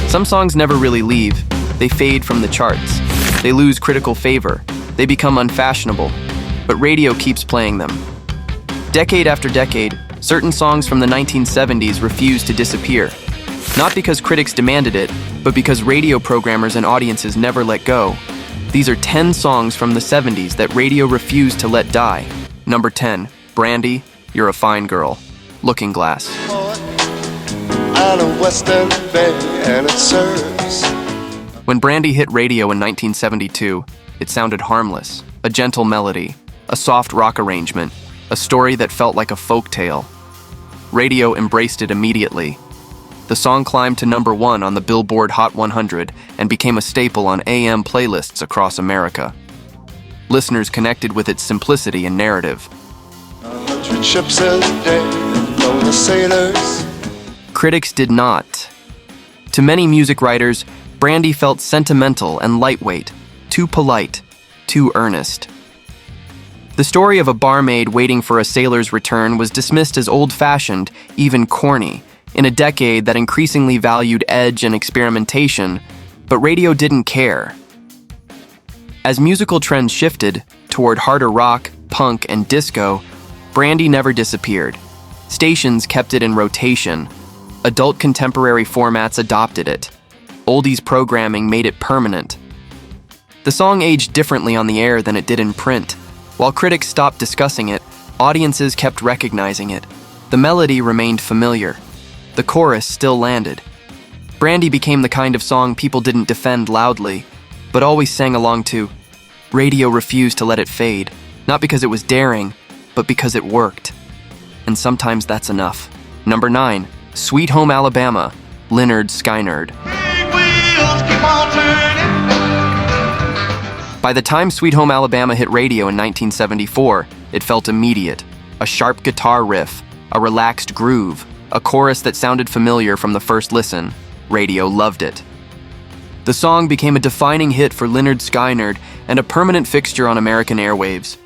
Some songs never really leave. They fade from the charts. They lose critical favor. They become unfashionable. But radio keeps playing them. Decade after decade, certain songs from the 1970s refuse to disappear. Not because critics demanded it, but because radio programmers and audiences never let go. These are 10 songs from the 70s that radio refused to let die. Number 10, Brandy, You're a Fine Girl. Looking Glass. Out of Western Bay and it serves. When Brandy hit radio in 1972, it sounded harmless, a gentle melody, a soft rock arrangement, a story that felt like a folk tale. Radio embraced it immediately. The song climbed to number 1 on the Billboard Hot 100 and became a staple on AM playlists across America. Listeners connected with its simplicity and narrative. 100 ships a day among the sailors. Critics did not. To many music writers, Brandy felt sentimental and lightweight, too polite, too earnest. The story of a barmaid waiting for a sailor's return was dismissed as old-fashioned, even corny, in a decade that increasingly valued edge and experimentation, but radio didn't care. As musical trends shifted toward harder rock, punk, and disco, Brandy never disappeared. Stations kept it in rotation. Adult contemporary formats adopted it. Oldies programming made it permanent. The song aged differently on the air than it did in print. While critics stopped discussing it, audiences kept recognizing it. The melody remained familiar. The chorus still landed. Brandy became the kind of song people didn't defend loudly, but always sang along to. Radio refused to let it fade, not because it was daring, but because it worked. And sometimes that's enough. Number 9, Sweet Home Alabama, Lynyrd Skynyrd. By the time Sweet Home Alabama hit radio in 1974, it felt immediate. A sharp guitar riff, a relaxed groove, a chorus that sounded familiar from the first listen. Radio loved it. The song became a defining hit for Lynyrd Skynyrd and a permanent fixture on American airwaves.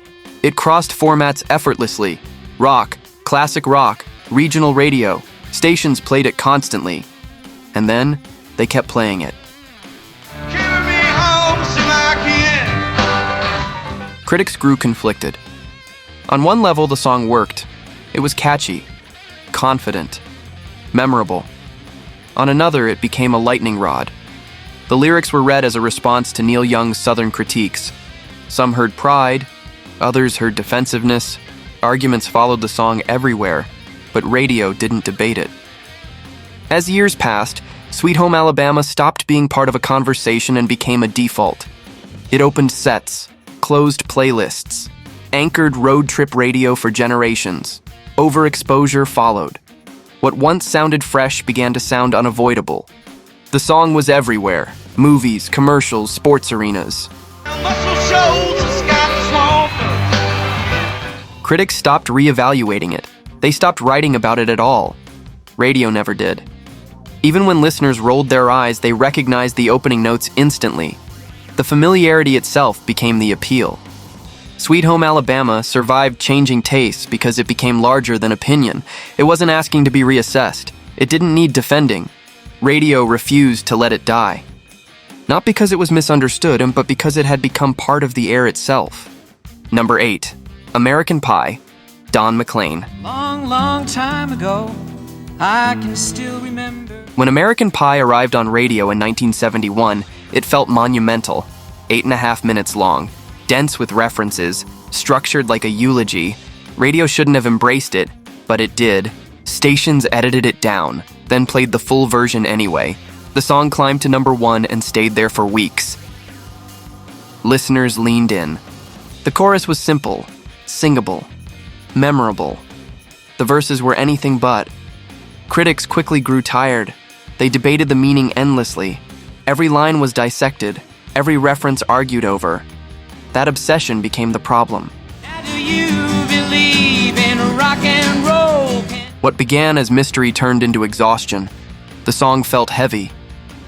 It crossed formats effortlessly. Rock, classic rock, regional radio. Stations played it constantly. And then, they kept playing it. Critics grew conflicted. On one level, the song worked. It was catchy, confident, memorable. On another, it became a lightning rod. The lyrics were read as a response to Neil Young's Southern critiques. Some heard pride, others heard defensiveness. Arguments followed the song everywhere, but radio didn't debate it. As years passed, Sweet Home Alabama stopped being part of a conversation and became a default. It opened sets, closed playlists, anchored road trip radio for generations. Overexposure followed. What once sounded fresh began to sound unavoidable. The song was everywhere: movies, commercials, sports arenas. Critics stopped reevaluating it. They stopped writing about it at all. Radio never did. Even when listeners rolled their eyes, they recognized the opening notes instantly. The familiarity itself became the appeal. Sweet Home Alabama survived changing tastes because it became larger than opinion. It wasn't asking to be reassessed. It didn't need defending. Radio refused to let it die. Not because it was misunderstood, but because it had become part of the air itself. Number 8, American Pie, Don McLean. Long, long time ago, I can still remember. When American Pie arrived on radio in 1971, it felt monumental. 8.5 minutes long, dense with references, structured like a eulogy. Radio shouldn't have embraced it, but it did. Stations edited it down, then played the full version anyway. The song climbed to number 1 and stayed there for weeks. Listeners leaned in. The chorus was simple, singable, memorable. The verses were anything but. Critics quickly grew tired. They debated the meaning endlessly. Every line was dissected, every reference argued over. That obsession became the problem. Now do you believe in rock and roll? What began as mystery turned into exhaustion. The song felt heavy,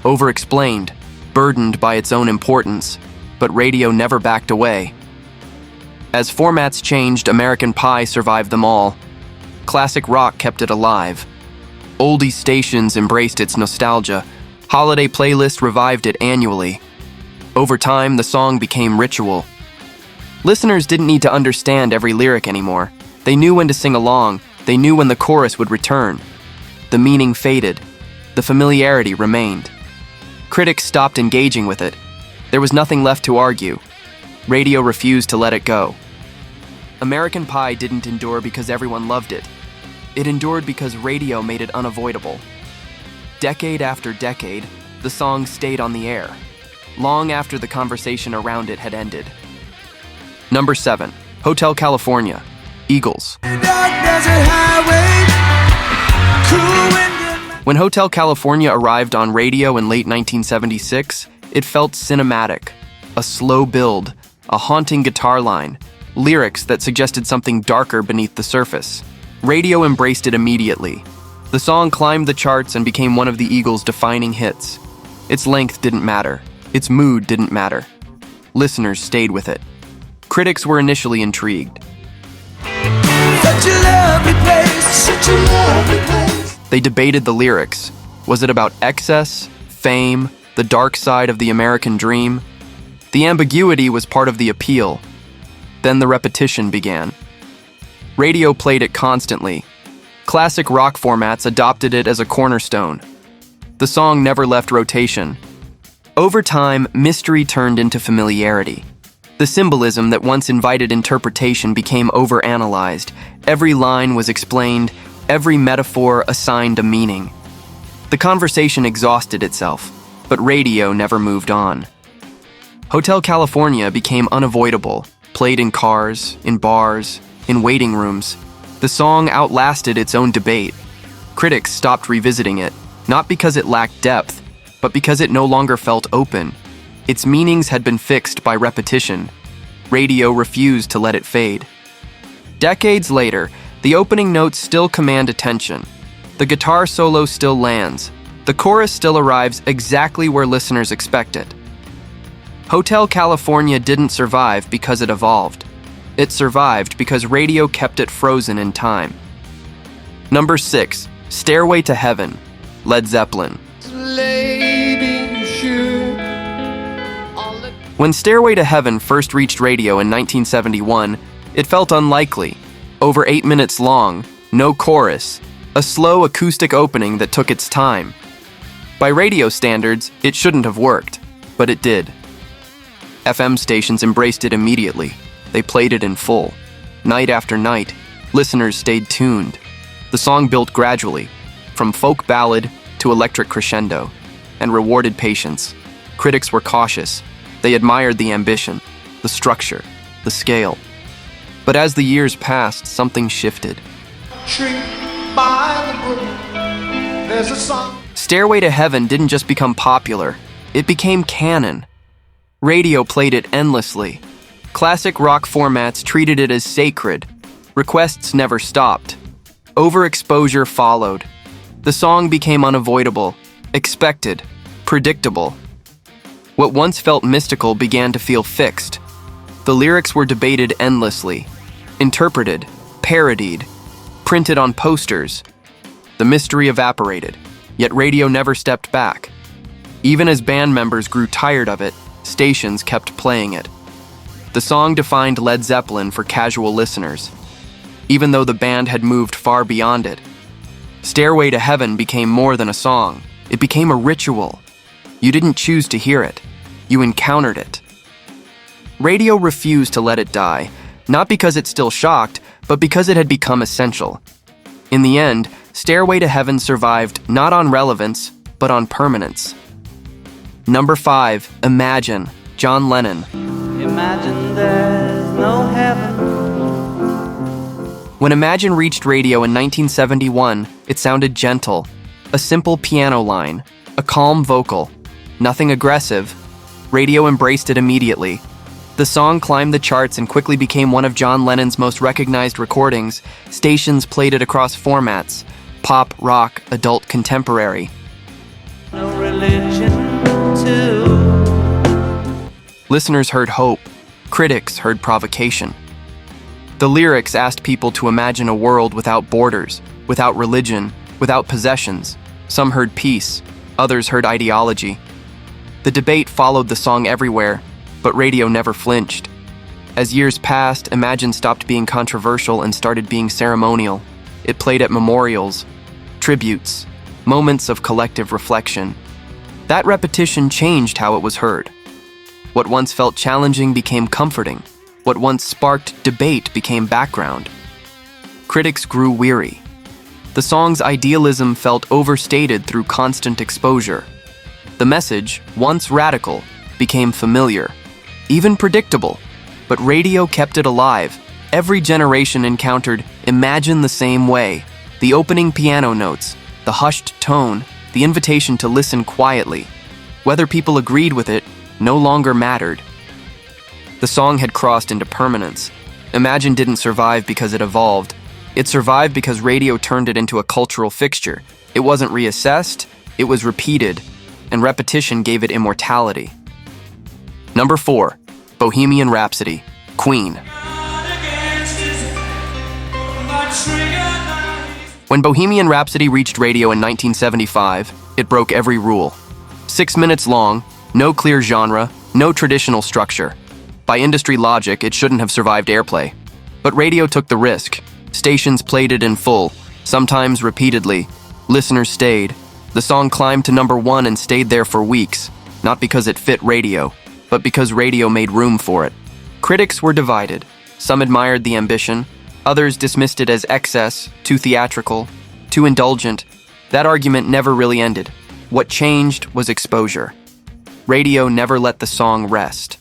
over-explained, burdened by its own importance, but radio never backed away. As formats changed, American Pie survived them all. Classic rock kept it alive. Oldie stations embraced its nostalgia. Holiday playlists revived it annually. Over time, the song became ritual. Listeners didn't need to understand every lyric anymore. They knew when to sing along. They knew when the chorus would return. The meaning faded. The familiarity remained. Critics stopped engaging with it. There was nothing left to argue. Radio refused to let it go. American Pie didn't endure because everyone loved it. It endured because radio made it unavoidable. Decade after decade, the song stayed on the air, long after the conversation around it had ended. Number 7, Hotel California, Eagles. When Hotel California arrived on radio in late 1976, it felt cinematic. A slow build, a haunting guitar line, lyrics that suggested something darker beneath the surface. Radio embraced it immediately. The song climbed the charts and became one of the Eagles' defining hits. Its length didn't matter. Its mood didn't matter. Listeners stayed with it. Critics were initially intrigued. Such a lovely place, such a lovely place. They debated the lyrics. Was it about excess, fame, the dark side of the American dream? The ambiguity was part of the appeal. Then the repetition began. Radio played it constantly. Classic rock formats adopted it as a cornerstone. The song never left rotation. Over time, mystery turned into familiarity. The symbolism that once invited interpretation became overanalyzed. Every line was explained, every metaphor assigned a meaning. The conversation exhausted itself, but radio never moved on. Hotel California became unavoidable, played in cars, in bars, in waiting rooms. The song outlasted its own debate. Critics stopped revisiting it, not because it lacked depth, but because it no longer felt open. Its meanings had been fixed by repetition. Radio refused to let it fade. Decades later, the opening notes still command attention. The guitar solo still lands. The chorus still arrives exactly where listeners expect it. Hotel California didn't survive because it evolved. It survived because radio kept it frozen in time. Number 6, Stairway to Heaven, Led Zeppelin. When Stairway to Heaven first reached radio in 1971, it felt unlikely. Over 8 minutes long, no chorus, a slow acoustic opening that took its time. By radio standards, it shouldn't have worked, but it did. FM stations embraced it immediately. They played it in full. Night after night, listeners stayed tuned. The song built gradually, from folk ballad to electric crescendo, and rewarded patience. Critics were cautious. They admired the ambition, the structure, the scale. But as the years passed, something shifted. Stairway to Heaven didn't just become popular, it became canon. Radio played it endlessly. Classic rock formats treated it as sacred. Requests never stopped. Overexposure followed. The song became unavoidable, expected, predictable. What once felt mystical began to feel fixed. The lyrics were debated endlessly, interpreted, parodied, printed on posters. The mystery evaporated, yet radio never stepped back. Even as band members grew tired of it, stations kept playing it. The song defined Led Zeppelin for casual listeners, even though the band had moved far beyond it. Stairway to Heaven became more than a song. It became a ritual. You didn't choose to hear it. You encountered it. Radio refused to let it die, not because it still shocked, but because it had become essential. In the end, Stairway to Heaven survived not on relevance, but on permanence. Number 5, Imagine, John Lennon. Imagine there's no heaven. When Imagine reached radio in 1971, it sounded gentle. A simple piano line, a calm vocal, nothing aggressive. Radio embraced it immediately. The song climbed the charts and quickly became one of John Lennon's most recognized recordings. Stations played it across formats: pop, rock, adult, contemporary. No religion too. Listeners heard hope. Critics heard provocation. The lyrics asked people to imagine a world without borders, without religion, without possessions. Some heard peace. Others heard ideology. The debate followed the song everywhere, but radio never flinched. As years passed, Imagine stopped being controversial and started being ceremonial. It played at memorials, tributes, moments of collective reflection. That repetition changed how it was heard. What once felt challenging became comforting. What once sparked debate became background. Critics grew weary. The song's idealism felt overstated through constant exposure. The message, once radical, became familiar, even predictable. But radio kept it alive. Every generation encountered Imagine the same way. The opening piano notes, the hushed tone, the invitation to listen quietly. Whether people agreed with it no longer mattered. The song had crossed into permanence. Imagine didn't survive because it evolved. It survived because radio turned it into a cultural fixture. It wasn't reassessed, it was repeated, and repetition gave it immortality. Number 4. Bohemian Rhapsody, Queen. When Bohemian Rhapsody reached radio in 1975, it broke every rule. 6 minutes long, no clear genre, no traditional structure. By industry logic, it shouldn't have survived airplay. But radio took the risk. Stations played it in full, sometimes repeatedly. Listeners stayed. The song climbed to number 1 and stayed there for weeks, not because it fit radio, but because radio made room for it. Critics were divided. Some admired the ambition, others dismissed it as excess, too theatrical, too indulgent. That argument never really ended. What changed was exposure. Radio never let the song rest.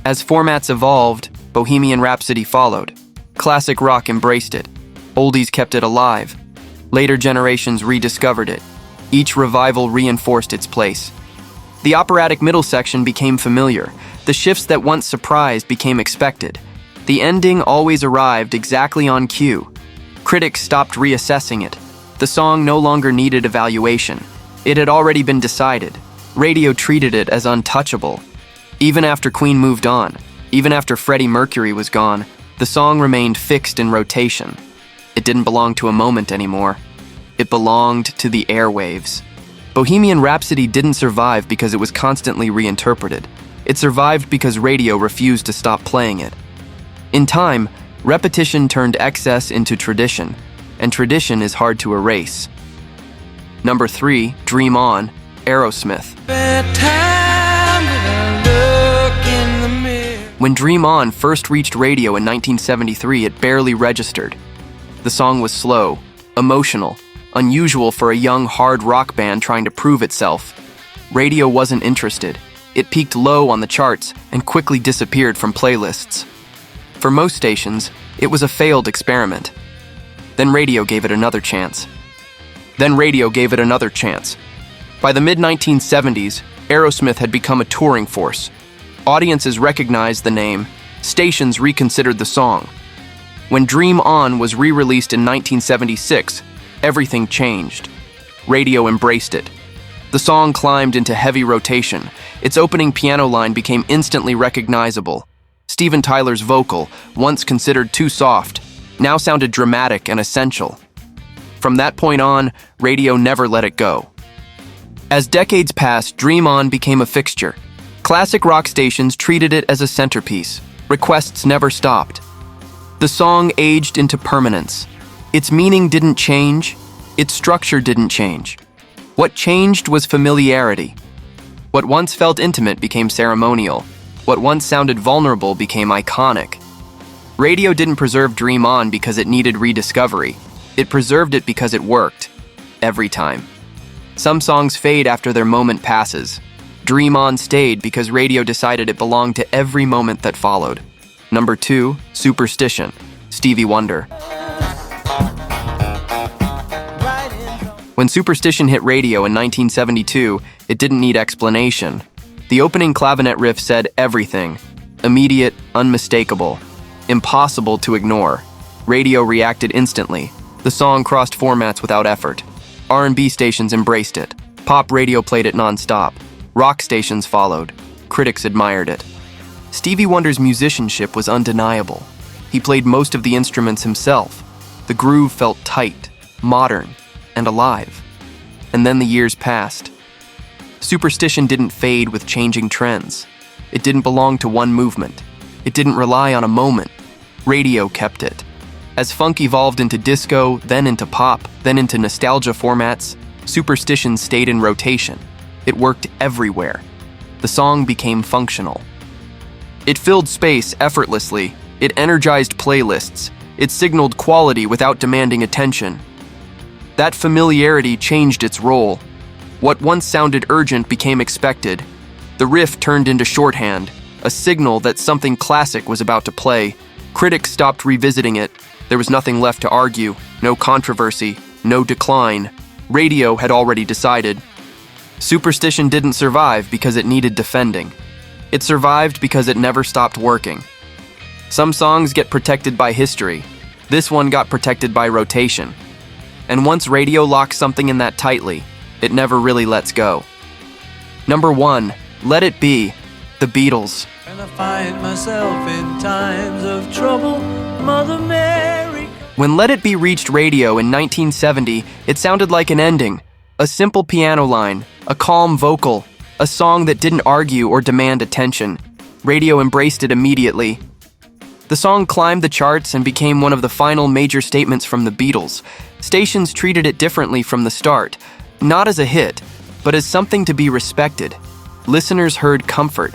As formats evolved, Bohemian Rhapsody followed. Classic rock embraced it. Oldies kept it alive. Later generations rediscovered it. Each revival reinforced its place. The operatic middle section became familiar. The shifts that once surprised became expected. The ending always arrived exactly on cue. Critics stopped reassessing it. The song no longer needed evaluation. It had already been decided. Radio treated it as untouchable. Even after Queen moved on, even after Freddie Mercury was gone, the song remained fixed in rotation. It didn't belong to a moment anymore. It belonged to the airwaves. Bohemian Rhapsody didn't survive because it was constantly reinterpreted. It survived because radio refused to stop playing it. In time, repetition turned excess into tradition, and tradition is hard to erase. Number 3, Dream On, Aerosmith. When Dream On first reached radio in 1973, it barely registered. The song was slow, emotional, unusual for a young hard rock band trying to prove itself. Radio wasn't interested. It peaked low on the charts and quickly disappeared from playlists. For most stations, it was a failed experiment. Then radio gave it another chance. By the mid-1970s, Aerosmith had become a touring force. Audiences recognized the name. Stations reconsidered the song. When Dream On was re-released in 1976, everything changed. Radio embraced it. The song climbed into heavy rotation. Its opening piano line became instantly recognizable. Steven Tyler's vocal, once considered too soft, now sounded dramatic and essential. From that point on, radio never let it go. As decades passed, Dream On became a fixture. Classic rock stations treated it as a centerpiece. Requests never stopped. The song aged into permanence. Its meaning didn't change. Its structure didn't change. What changed was familiarity. What once felt intimate became ceremonial. What once sounded vulnerable became iconic. Radio didn't preserve Dream On because it needed rediscovery. It preserved it because it worked. Every time. Some songs fade after their moment passes. Dream On stayed because radio decided it belonged to every moment that followed. Number 2, Superstition, Stevie Wonder. When Superstition hit radio in 1972, it didn't need explanation. The opening clavinet riff said everything. Immediate, unmistakable, impossible to ignore. Radio reacted instantly. The song crossed formats without effort. R&B stations embraced it. Pop radio played it non-stop. Rock stations followed. Critics admired it. Stevie Wonder's musicianship was undeniable. He played most of the instruments himself. The groove felt tight, modern, and alive. And then the years passed. Superstition didn't fade with changing trends. It didn't belong to one movement. It didn't rely on a moment. Radio kept it. As funk evolved into disco, then into pop, then into nostalgia formats, superstition stayed in rotation. It worked everywhere. The song became functional. It filled space effortlessly. It energized playlists. It signaled quality without demanding attention. That familiarity changed its role. What once sounded urgent became expected. The riff turned into shorthand, a signal that something classic was about to play. Critics stopped revisiting it. There was nothing left to argue, no controversy, no decline. Radio had already decided. Superstition didn't survive because it needed defending. It survived because it never stopped working. Some songs get protected by history. This one got protected by rotation. And once radio locks something in that tightly, it never really lets go. Number 1, Let It Be, The Beatles. And I find myself in times of trouble, Mother Mary. When Let It Be reached radio in 1970, it sounded like an ending. A simple piano line, a calm vocal, a song that didn't argue or demand attention. Radio embraced it immediately. The song climbed the charts and became one of the final major statements from the Beatles. Stations treated it differently from the start, not as a hit, but as something to be respected. Listeners heard comfort.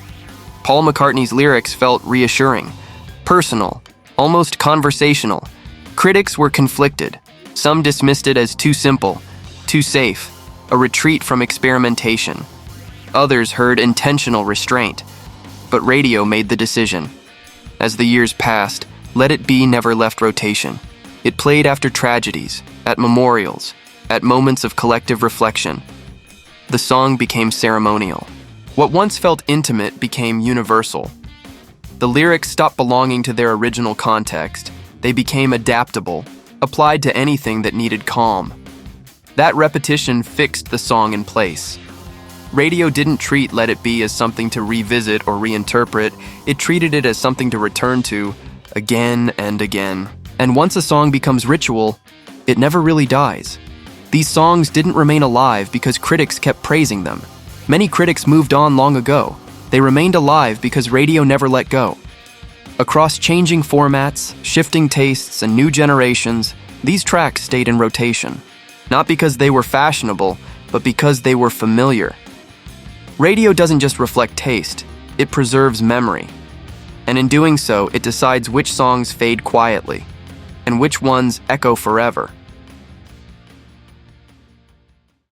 Paul McCartney's lyrics felt reassuring, personal, almost conversational. Critics were conflicted. Some dismissed it as too simple, too safe, a retreat from experimentation. Others heard intentional restraint. But radio made the decision. As the years passed, Let It Be never left rotation. It played after tragedies, at memorials, at moments of collective reflection. The song became ceremonial. What once felt intimate became universal. The lyrics stopped belonging to their original context. They became adaptable, applied to anything that needed calm. That repetition fixed the song in place. Radio didn't treat Let It Be as something to revisit or reinterpret. It treated it as something to return to again and again. And once a song becomes ritual, it never really dies. These songs didn't remain alive because critics kept praising them. Many critics moved on long ago. They remained alive because radio never let go. Across changing formats, shifting tastes, and new generations, these tracks stayed in rotation. Not because they were fashionable, but because they were familiar. Radio doesn't just reflect taste, it preserves memory. And in doing so, it decides which songs fade quietly, and which ones echo forever.